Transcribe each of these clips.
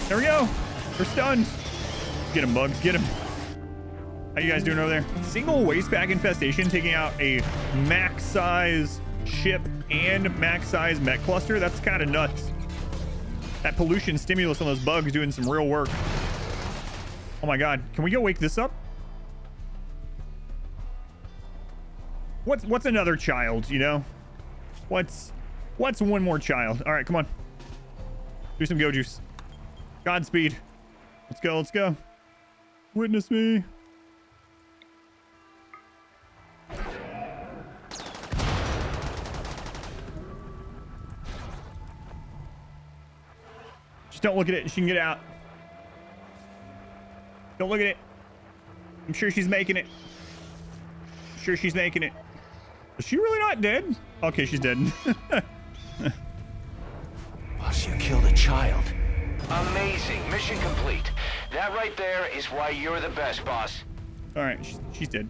There we go. We're stunned. Get him, Bugs. Get him. How you guys doing over there? Single WASTPACK infestation taking out a max size ship and max size mech cluster. That's kind of nuts. That pollution stimulus on those bugs doing some real work. Oh my god. Can we go wake this up? What's another child, you know? What's one more child? All right, come on. Do some go juice. Godspeed. Let's go, let's go. Witness me. Just don't look at it. She can get out. Don't look at it. I'm sure she's making it. I'm sure she's making it. Is she really not dead? Okay, she's dead. Boss, you killed a child. Amazing. Mission complete. That right there is why you're the best, boss. All right, she's dead.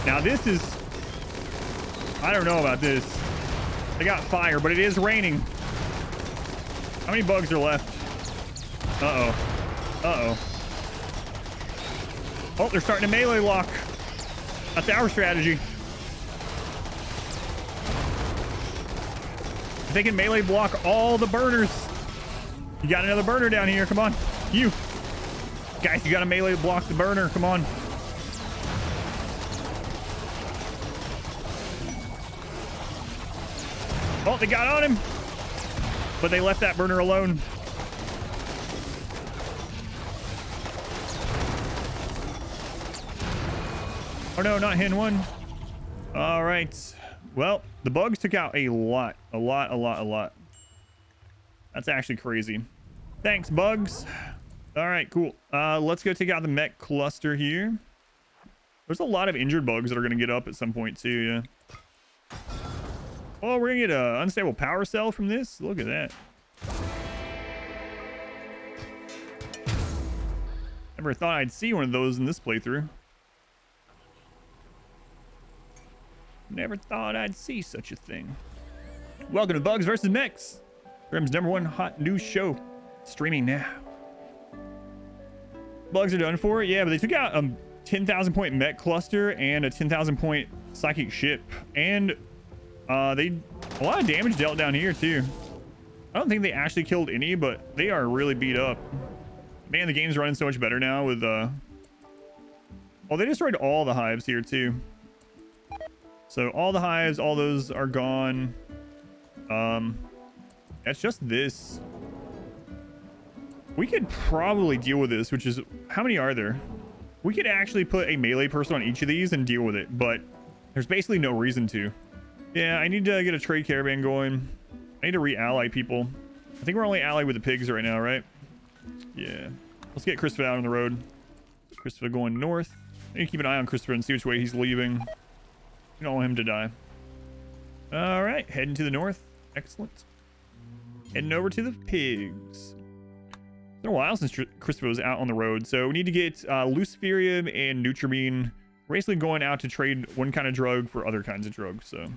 Now this is... I don't know about this. They got fire, but it is raining. How many bugs are left? Uh-oh. Uh-oh. Oh, they're starting to melee lock. That's our strategy. If they can melee block all the burners. You got another burner down here. Come on. You. Guys, you got to melee block the burner. Come on. Oh, they got on him. But they left that burner alone. Oh no, not hen one. All right. Well, the bugs took out a lot. That's actually crazy. Thanks, bugs. All right, cool. Let's go take out the mech cluster here. There's a lot of injured bugs that are going to get up at some point too, yeah. Oh, we're going to get an unstable power cell from this. Look at that. Never thought I'd see one of those in this playthrough. Never thought I'd see such a thing. Welcome to Bugs vs. Mechs, Rim's #1 hot news show. Streaming now. Bugs are done for. Yeah, but they took out a 10,000 point mech cluster and a 10,000 point psychic ship. And a lot of damage dealt down here too. I don't think they actually killed any, but they are really beat up. Man, the game's running so much better now with oh, they destroyed all the hives here too. So all the hives, all those are gone. That's just this. We could probably deal with this, which is, how many are there? We could actually put a melee person on each of these and deal with it, but there's basically no reason to. Yeah, I need to get a trade caravan going. I need to re-ally people. I think we're only allied with the pigs right now, right? Yeah. Let's get Christopher out on the road. Christopher going north. I need to keep an eye on Christopher and see which way he's leaving. We don't want him to die. All right, heading to the north. Excellent. Heading over to the pigs. It's been a while since Christopher was out on the road, so we need to get Luciferium and Nutrimine. We're basically going out to trade one kind of drug for other kinds of drugs, so.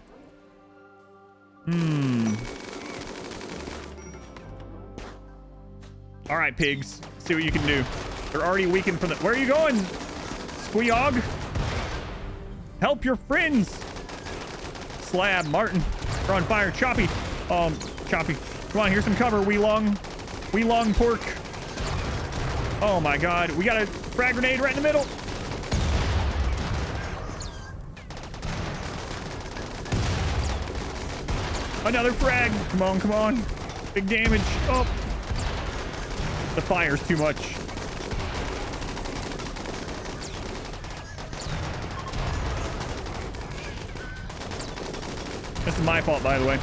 All right, pigs. See what you can do. They're already weakened from the... Where are you going? Squeog? Help your friends. Slab, Martin. They're on fire. Choppy. Choppy. Come on, here's some cover. We long pork. Oh my god. We got a frag grenade right in the middle. Another frag. Come on, come on. Big damage. Oh. The fire's too much. This is my fault, by the way.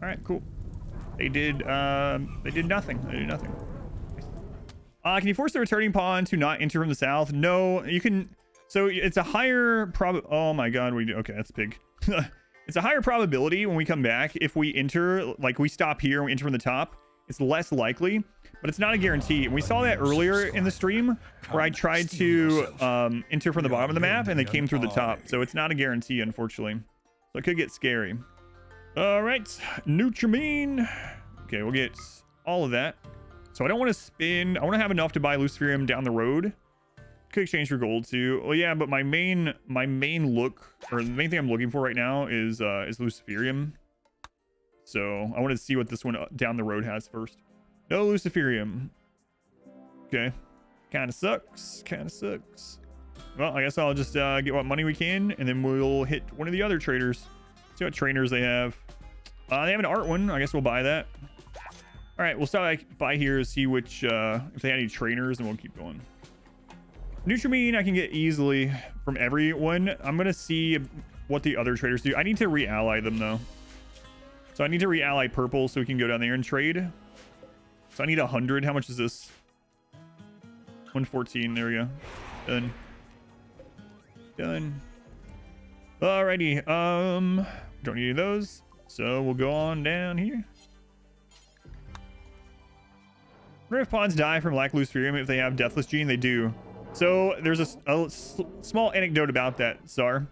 All right, cool. They did nothing. They did nothing. Can you force the returning pawn to not enter from the south? No, you can. So it's a higher oh my god, okay, that's big. It's a higher probability when we come back. If we enter, like we stop here and we enter from the top, it's less likely, but it's not a guarantee. And we saw that earlier in the stream where I tried to enter from the bottom of the map and they came through the top. So it's not a guarantee, unfortunately. So it could get scary. All right, Nutrimine. Okay, we'll get all of that. So I don't want to spin. I want to have enough to buy Luciferium down the road. Could exchange for gold too. Well, yeah, but my main look, or the main thing I'm looking for right now is Luciferium. So I want to see what this one down the road has first. No Luciferium. Okay, kind of sucks. Kind of sucks. Well, I guess I'll just get what money we can, and then we'll hit one of the other traders. See what trainers they have. They have an art one. I guess we'll buy that. All right, we'll start by here, see which if they had any trainers, and we'll keep going. Nutrimine I can get easily from everyone. I'm gonna see what the other traders do. I need to re-ally them though. So I need to re-ally purple so we can go down there and trade. So I need 100. How much is this? 114. There we go. Done. Done. Alrighty. Don't need any of those. So we'll go on down here. If pawns die from lack Luciferium if they have Deathless gene, they do. So there's a small anecdote about that, Czar.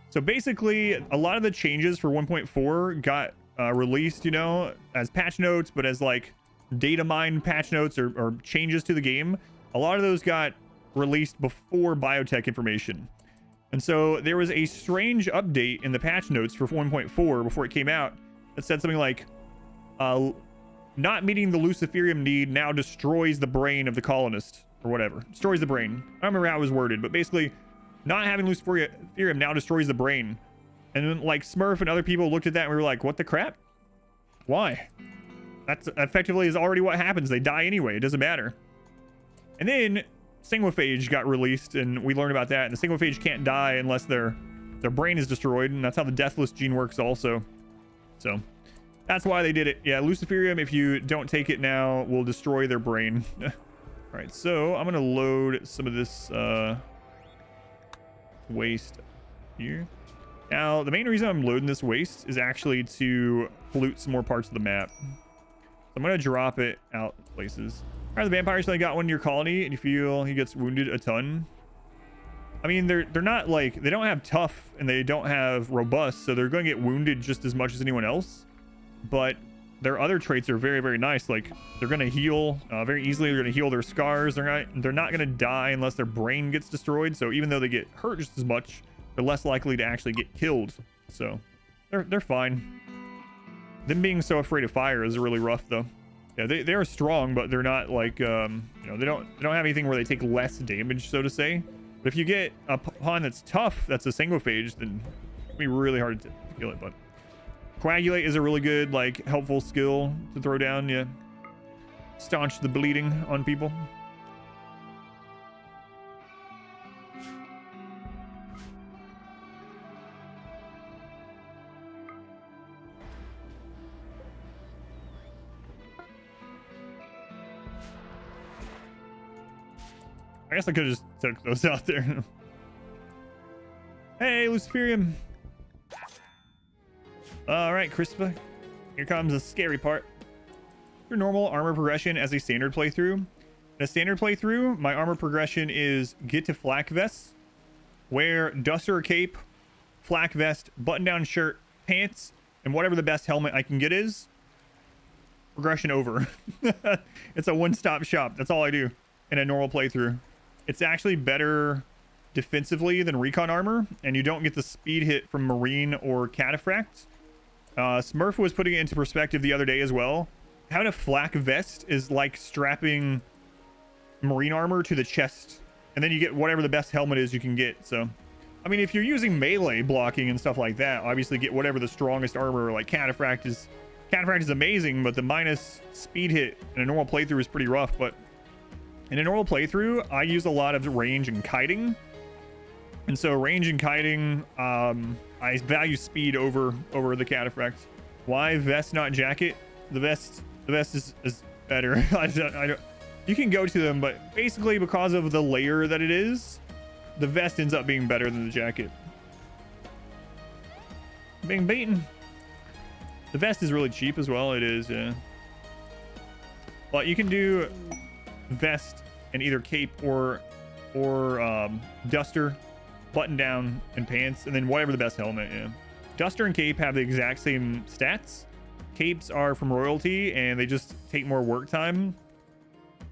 So basically, a lot of the changes for 1.4 got released, you know, as patch notes, but as like data mine patch notes or changes to the game. A lot of those got released before biotech information. And so there was a strange update in the patch notes for 1.4 before it came out that said something like, not meeting the Luciferium need now destroys the brain of the colonist, or whatever. Destroys the brain. I don't remember how it was worded, but basically, not having Luciferium now destroys the brain. And then, like, Smurf and other people looked at that and we were like, what the crap? Why? That's effectively is already what happens. They die anyway. It doesn't matter. And then Sanguiphage got released, and we learned about that. And the Sanguiphage can't die unless their brain is destroyed, and that's how the Deathless gene works also. So that's why they did it. Yeah, Luciferium, if you don't take it now, will destroy their brain. All right, so I'm gonna load some of this waste here. Now, the main reason I'm loading this waste is actually to pollute some more parts of the map. So I'm gonna drop it out places. All right, the vampires finally got one in your colony, and you feel he gets wounded a ton. I mean, they're not like, they don't have tough and they don't have robust, so they're going to get wounded just as much as anyone else. But their other traits are very, very nice. Like, they're going to heal very easily. They're going to heal their scars. They're not going to die unless their brain gets destroyed. So even though they get hurt just as much, they're less likely to actually get killed. So they're fine. Them being so afraid of fire is really rough, though. Yeah, they are strong, but they're not like, you know, they don't have anything where they take less damage, so to say. But if you get a pawn that's tough, that's a Sanguiphage, then it'll be really hard to kill it. But Coagulate is a really good, like, helpful skill to throw down. Yeah, staunch the bleeding on people. I guess I could have just took those out there. Hey, Luciferium. All right, Crispa. Here comes the scary part. Your normal armor progression as a standard playthrough. In a standard playthrough, my armor progression is get to flak vest, wear duster or cape, flak vest, button-down shirt, pants, and whatever the best helmet I can get is. Progression over. It's a one-stop shop. That's all I do in a normal playthrough. It's actually better defensively than recon armor, and you don't get the speed hit from marine or cataphract. Smurf was putting it into perspective the other day as well. Having a flak vest is like strapping marine armor to the chest, and then you get whatever the best helmet is you can get. So, I mean, if you're using melee blocking and stuff like that, obviously get whatever the strongest armor. Like cataphract is amazing, but the minus speed hit in a normal playthrough is pretty rough. But in a normal playthrough, I use a lot of range and kiting. And so range and kiting, I value speed over the cataphract. Why vest, not jacket? The vest is better. I don't, you can go to them, but basically because of the layer that it is, the vest ends up being better than the jacket. Being beaten. The vest is really cheap as well. It is, yeah. But you can do vest and either cape or duster, button down, and pants, and then whatever the best helmet. Yeah. Duster and cape have the exact same stats. Capes are from royalty, and they just take more work time.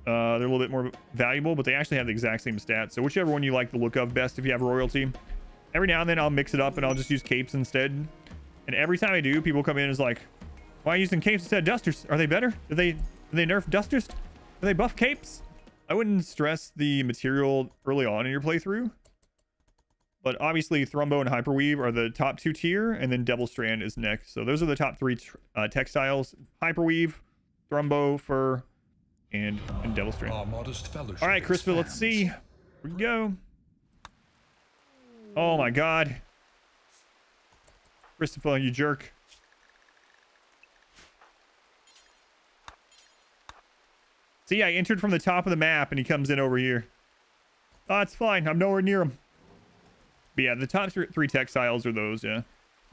They're a little bit more valuable, but they actually have the exact same stats. So whichever one you like the look of best if you have royalty. Every now and then I'll mix it up and I'll just use capes instead. And every time I do, people come in and is like, why are you using capes instead of dusters? Are they better? Do they nerf dusters? Do they buff capes? I wouldn't stress the material early on in your playthrough. But obviously Thrumbo and Hyperweave are the top 2 tier, and then Devil Strand is next. So those are the top 3 textiles. Hyperweave, Thrumbo, Fur, and Devil Strand. All right, Christopher, let's see. Here we go. Oh my god. Christopher, you jerk. See, I entered from the top of the map and he comes in over here. Oh, it's fine. I'm nowhere near him. But yeah, the top 3 textiles are those, yeah.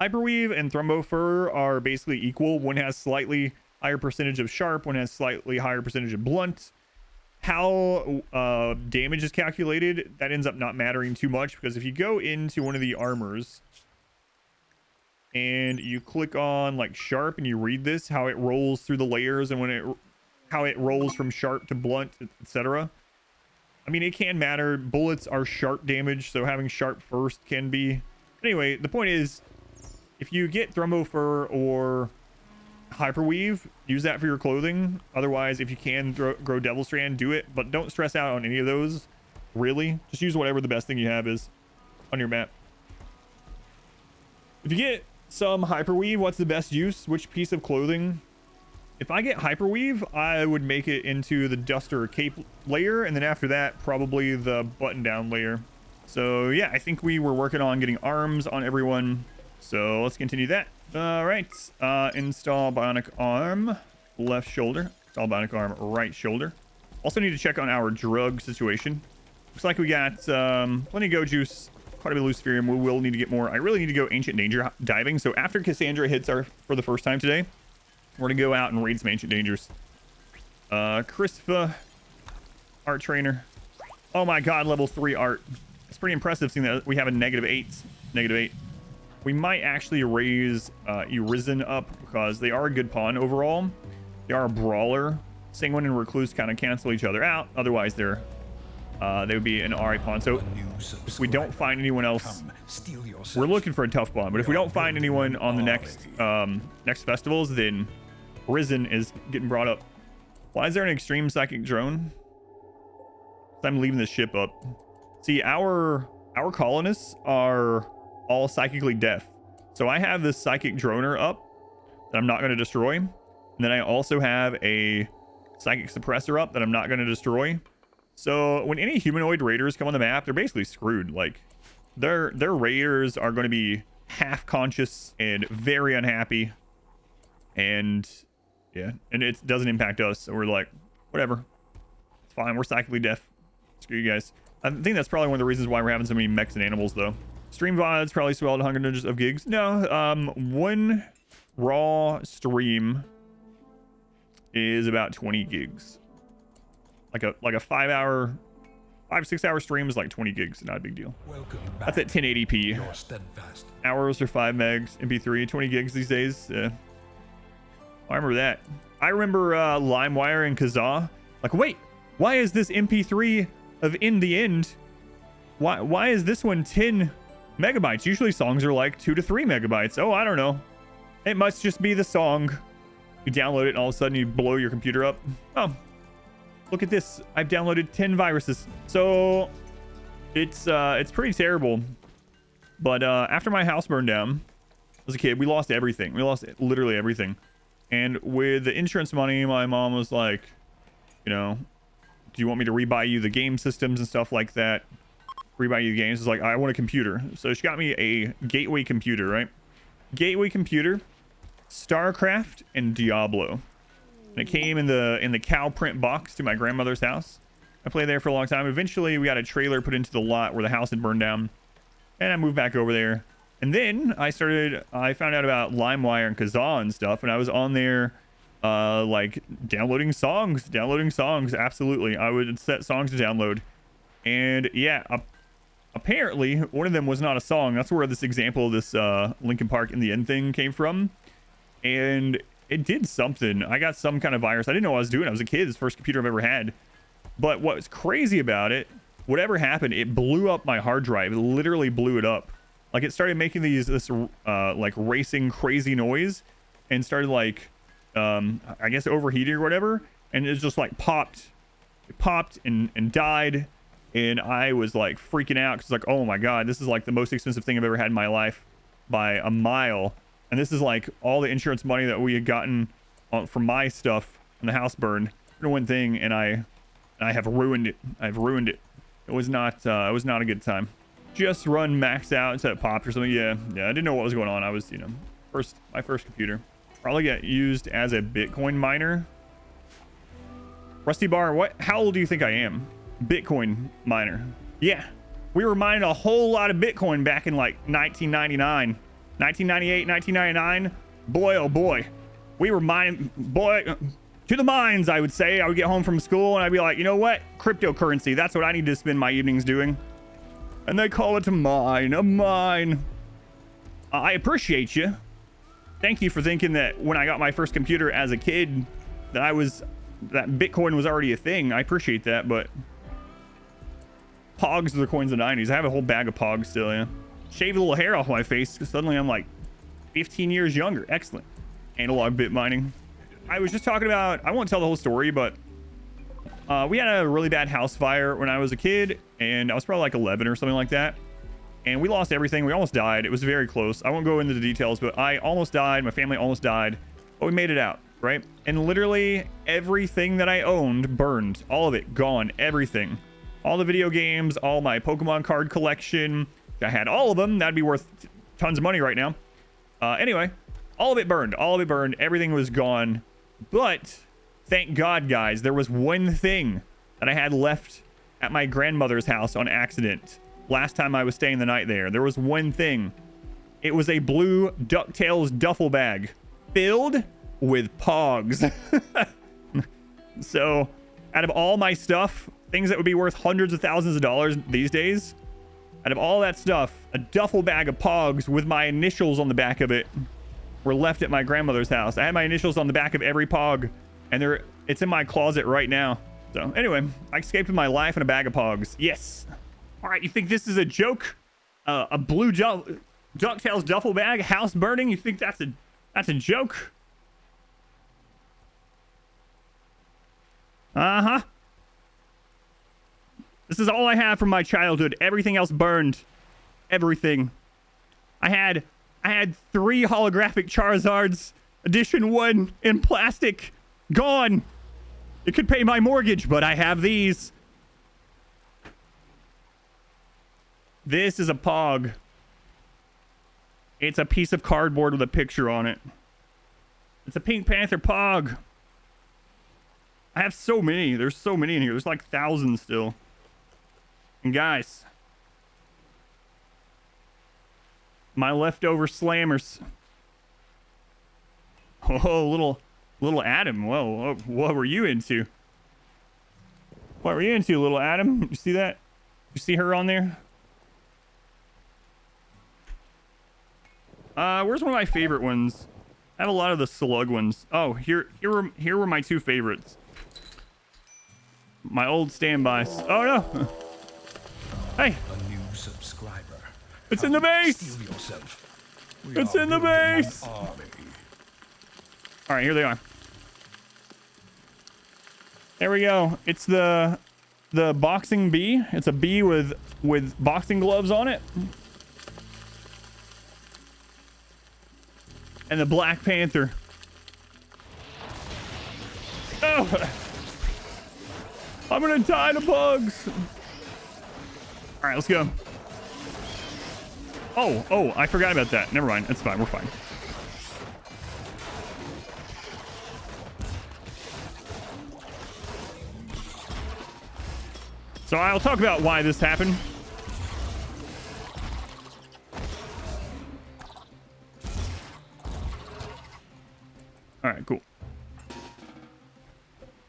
Hyperweave and Thrumbo Fur are basically equal. One has slightly higher percentage of sharp, one has slightly higher percentage of blunt. How damage is calculated, that ends up not mattering too much, because if you go into one of the armors and you click on like sharp and you read this, how it rolls through the layers and how it rolls from sharp to blunt, etc. I mean, it can matter. Bullets are sharp damage, so having sharp first can be. Anyway, the point is, if you get Thrumbo Fur or Hyperweave, use that for your clothing. Otherwise, if you can grow Devil Strand, do it. But don't stress out on any of those, really. Just use whatever the best thing you have is on your map. If you get some Hyperweave, what's the best use? Which piece of clothing? If I get Hyperweave, I would make it into the duster cape layer, and then after that, probably the button down layer. So yeah, I think we were working on getting arms on everyone. So let's continue that. All right, install bionic arm, left shoulder. Install bionic arm, right shoulder. Also need to check on our drug situation. Looks like we got plenty of go juice, quite a bit of Luciferium. We will need to get more. I really need to go Ancient Danger diving. So after Cassandra hits our for the first time today, we're gonna go out and raid some Ancient Dangers. Christopher, art trainer. Oh my god, level 3 art. It's pretty impressive seeing that we have a -8. We might actually raise Arisen up because they are a good pawn overall. They are a brawler. Sanguine and Recluse kind of cancel each other out. Otherwise, they would be an alright pawn. So if we don't find anyone else, we're looking for a tough pawn. But if we don't find anyone on the next festivals, then Risen is getting brought up. Why is there an extreme psychic drone? I'm leaving this ship up. See, our colonists are all psychically deaf. So I have this psychic droner up that I'm not going to destroy. And then I also have a psychic suppressor up that I'm not going to destroy. So when any humanoid raiders come on the map, they're basically screwed. Like their raiders are going to be half conscious and very unhappy. And yeah, and it doesn't impact us. So we're like, whatever. It's fine. We're psychically deaf. Screw you guys. I think that's probably one of the reasons why we're having so many mechs and animals though. Stream VODs probably swelled hundreds of gigs. No, one raw stream is about 20 gigs. Like a 5-6 hour stream is like 20 gigs, not a big deal. That's at 1080p. Hours are 5 megs, MP3, 20 gigs these days. I remember that. I remember LimeWire and Kazaa. Like, wait, why is this MP3 of In the End? Why is this one 10 megabytes? Usually songs are like 2 to 3 megabytes. Oh, I don't know. It must just be the song. You download it and all of a sudden you blow your computer up. Oh, look at this. I've downloaded 10 viruses. So it's pretty terrible. But after my house burned down as a kid, we lost everything. We lost literally everything. And with the insurance money, my mom was like, you know, do you want me to rebuy you the game systems and stuff like that? Rebuy you the games. It's like, I want a computer. So she got me a Gateway computer, right? Gateway computer, StarCraft, and Diablo. And it came in the cow print box to my grandmother's house. I played there for a long time. Eventually, we got a trailer put into the lot where the house had burned down. And I moved back over there. And then I found out about LimeWire and Kazaa and stuff, and I was on there like downloading songs. Absolutely, I would set songs to download. And yeah, apparently one of them was not a song. That's where this example of this Linkin Park in the End thing came from. And it did something. I got some kind of virus. I didn't know what I was doing. I was a kid. It's the first computer I've ever had. But what was crazy about it, whatever happened, it blew up my hard drive. It literally blew it up. Like, it started making this like racing crazy noise, and started like I guess overheating or whatever, and it just like popped. It popped and died. And I was like freaking out because like, oh my god, this is like the most expensive thing I've ever had in my life by a mile. And this is like all the insurance money that we had gotten from my stuff, and the house burned for one thing, and I have ruined it. I've ruined it. It was not a good time. Just run maxed out until it popped or something. Yeah, I didn't know what was going on. I was, my first computer. Probably got used as a Bitcoin miner. Rusty Bar, how old do you think I am? Bitcoin miner. Yeah, we were mining a whole lot of Bitcoin back in like 1999, 1998, 1999. Boy, oh boy, we were mining, boy, to the mines, I would say. I would get home from school and I'd be like, you know what? Cryptocurrency, that's what I need to spend my evenings doing. And they call it a mine. I appreciate you. Thank you for thinking that when I got my first computer as a kid, that Bitcoin was already a thing. I appreciate that, but Pogs are the coins of the 90s. I have a whole bag of Pogs still, yeah. Shave a little hair off my face, because suddenly I'm like 15 years younger. Excellent. Analog bit mining. I was just talking about, I won't tell the whole story, but we had a really bad house fire when I was a kid, and I was probably like 11 or something like that. And we lost everything. We almost died. It was very close. I won't go into the details, but I almost died. My family almost died, but we made it out, right? And literally everything that I owned burned. All of it gone. Everything. All the video games, all my Pokemon card collection. I had all of them. That'd be worth tons of money right now. Anyway, all of it burned. All of it burned. Everything was gone. But thank God, guys, there was one thing that I had left at my grandmother's house on accident. Last time I was staying the night there, there was one thing. It was a blue DuckTales duffel bag filled with Pogs. So out of all my stuff, things that would be worth hundreds of thousands of dollars these days, out of all that stuff, a duffel bag of Pogs with my initials on the back of it were left at my grandmother's house. I had my initials on the back of every Pog, and it's in my closet right now. So anyway, I escaped with my life and a bag of Pogs. Yes. All right, you think this is a joke? A blue DuckTales duffel bag, house burning? You think that's a joke? Uh-huh. This is all I have from my childhood. Everything else burned. Everything. I had 3 holographic Charizards, edition 1 in plastic. Gone. It could pay my mortgage, but I have these. This is a Pog. It's a piece of cardboard with a picture on it. It's a Pink Panther Pog. I have so many. There's so many in here. There's like thousands still. And guys, my leftover slammers. Oh, little Adam. Whoa, what were you into? What were you into, little Adam? You see that? You see her on there? Where's one of my favorite ones? I have a lot of the slug ones. Oh, here were my 2 favorites. My old standbys. Oh no! Hey! A new subscriber. It's in the base! It's in the base! All right, here they are. There we go. It's the boxing bee. It's a bee with boxing gloves on it. And the Black Panther. Oh! I'm gonna die to bugs. All right, let's go. Oh, I forgot about that. Never mind. It's fine. We're fine. So I'll talk about why this happened. All right, cool.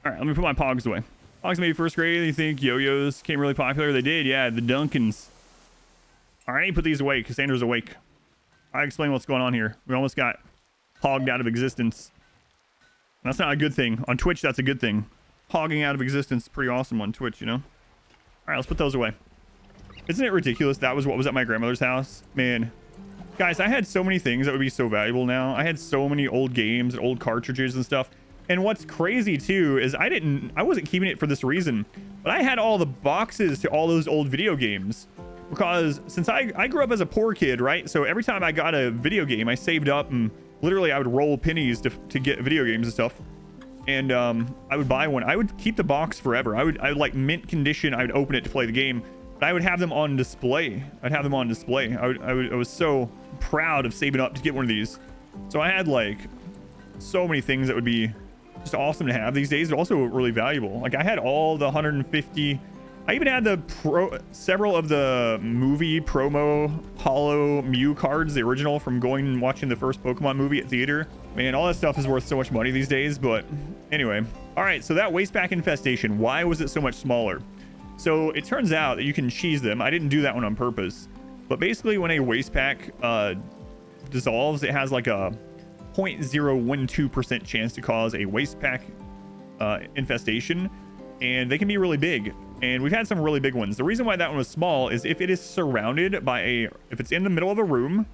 All right, let me put my Pogs away. Pogs maybe first grade. You think yo-yos became really popular? They did, yeah. The Duncans. All right, put these away. Cassandra's awake. I explain what's going on here. We almost got hogged out of existence. That's not a good thing. On Twitch, that's a good thing. Hogging out of existence is pretty awesome on Twitch, you know? All right, let's put those away. Isn't it ridiculous? That was what was at my grandmother's house. Man, guys, I had so many things that would be so valuable now. I had so many old games and old cartridges and stuff. And what's crazy too is I wasn't keeping it for this reason, but I had all the boxes to all those old video games because since I grew up as a poor kid, right? So every time I got a video game, I saved up and literally I would roll pennies to get video games and stuff. And I would buy one. I would keep the box forever. I would like mint condition. I would open it to play the game. But I would have them on display. I was so proud of saving up to get one of these. So I had like so many things that would be just awesome to have these days, but also really valuable. Like I had all the 150. I even had several of the movie promo Hollow Mew cards, the original from going and watching the first Pokemon movie at theater. Man, all that stuff is worth so much money these days. But anyway, all right. So that wastepack infestation, why was it so much smaller? So it turns out that you can cheese them. I didn't do that one on purpose, but basically when a wastepack dissolves, it has like a 0.012% chance to cause a wastepack infestation, and they can be really big. And we've had some really big ones. The reason why that one was small is if it is surrounded by if it's in the middle of a room,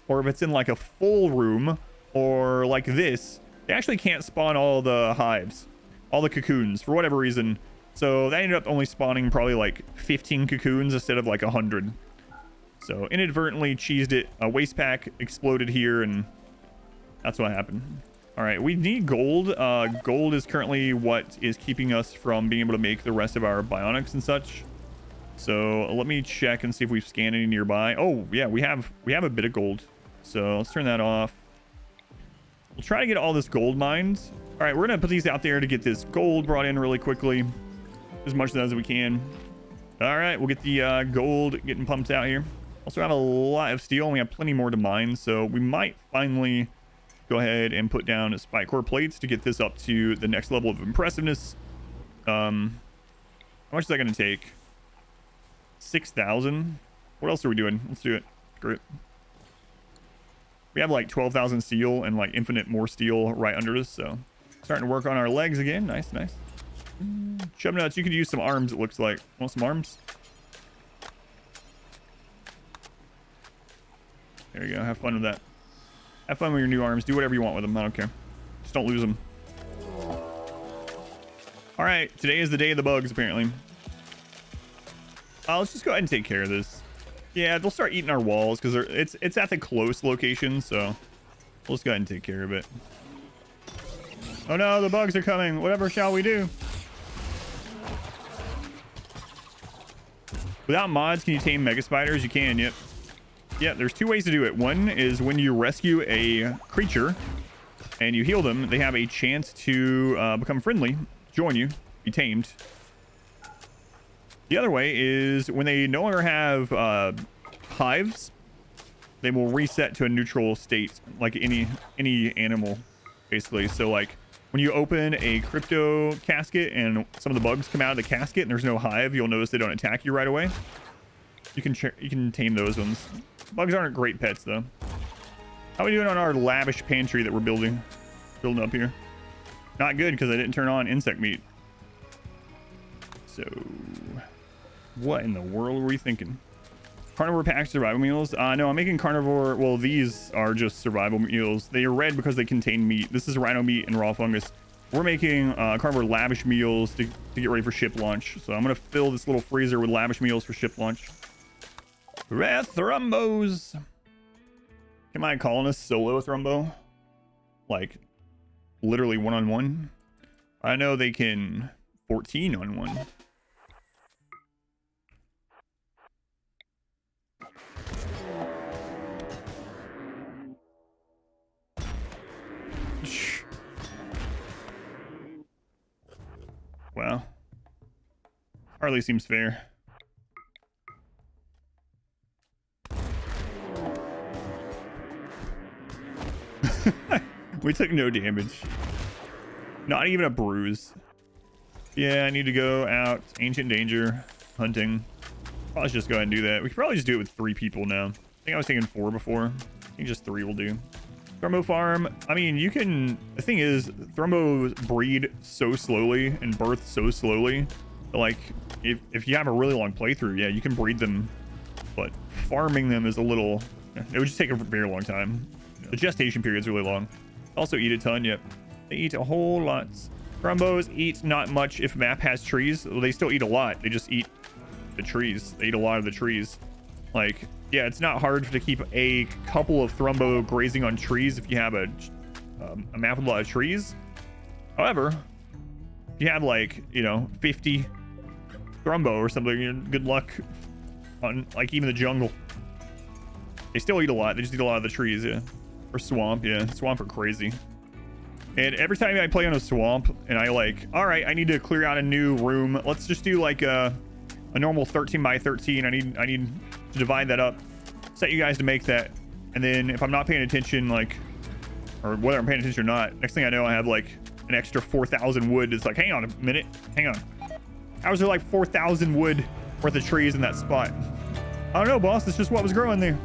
or if it's in like a full room, or like this, they actually can't spawn all the hives, all the cocoons for whatever reason. So that ended up only spawning probably like 15 cocoons instead of like 100. So inadvertently cheesed it. A waste pack exploded here, and that's what happened. All right, we need gold. Gold is currently what is keeping us from being able to make the rest of our bionics and such. So let me check and see if we've scanned any nearby. Oh yeah, we have a bit of gold. So let's turn that off. We'll try to get all this gold mined. All right, we're gonna put these out there to get this gold brought in really quickly, as much as we can. All right, we'll get the gold getting pumped out here. Also have a lot of steel, and we have plenty more to mine, so we might finally go ahead and put down spike core plates to get this up to the next level of impressiveness. How much is that going to take? 6,000. What else are we doing? Let's do it. Screw it. We have like 12,000 steel and like infinite more steel right under us, so starting to work on our legs again. Nice. Chub nuts, you could use some arms, it looks like. Want some arms? There you go. Have fun with that. Have fun with your new arms. Do whatever you want with them. I don't care. Just don't lose them. All right. Today is the day of the bugs, apparently. Let's just go ahead and take care of this. Yeah, they'll start eating our walls because it's at the close location, so we'll just go ahead and take care of it. Oh no, the bugs are coming. Whatever shall we do? Without mods, can you tame mega spiders? You can, yep. Yeah, there's two ways to do it. One is when you rescue a creature and you heal them, they have a chance to become friendly, join you, be tamed. The other way is when they no longer have hives, they will reset to a neutral state, like any animal, basically. So like when you open a crypto casket and some of the bugs come out of the casket and there's no hive, you'll notice they don't attack you right away. You can tame those ones. Bugs aren't great pets though. How are we doing on our lavish pantry that we're building up here? Not good because I didn't turn on insect meat. So what in the world were we thinking? Carnivore pack survival meals? No, I'm making carnivore. Well, these are just survival meals. They are red because they contain meat. This is rhino meat and raw fungus. We're making carnivore lavish meals to get ready for ship launch. So I'm gonna fill this little freezer with lavish meals for ship launch. Thrumbos. Am I calling us solo Thrumbo? Like literally one-on-one? I know they can 14-on-1. Wow. Hardly seems fair. We took no damage. Not even a bruise. Yeah, I need to go out. Ancient danger. Hunting. Probably should just go ahead and do that. We could probably just do it with 3 people now. I think I was thinking 4 before. I think just 3 will do. Thrumbo farm. I mean, you can... The thing is, Thrumbos breed so slowly and birth so slowly. Like, if you have a really long playthrough, yeah, you can breed them. But farming them is a little... It would just take a very long time. The gestation period is really long. Also eat a ton, yep. They eat a whole lot. Thrumbos eat not much if map has trees. Well, they still eat a lot. They just eat the trees. They eat a lot of the trees. Like, yeah, it's not hard to keep a couple of Thrumbo grazing on trees if you have a map with a lot of trees. However, if you have like, you know, 50 Thrumbo or something, good luck on like even the jungle. They still eat a lot. They just eat a lot of the trees, yeah. Or swamp, yeah. Swamp are crazy. And every time I play on a swamp and I like, all right, I need to clear out a new room. Let's just do like a normal 13 by 13. I need to divide that up. Set you guys to make that. And then if I'm not paying attention, like, or whether I'm paying attention or not, next thing I know, I have like an extra 4,000 wood. It's like, hang on a minute. Hang on. How is there like 4,000 wood worth of trees in that spot? I don't know, boss. It's just what was growing there.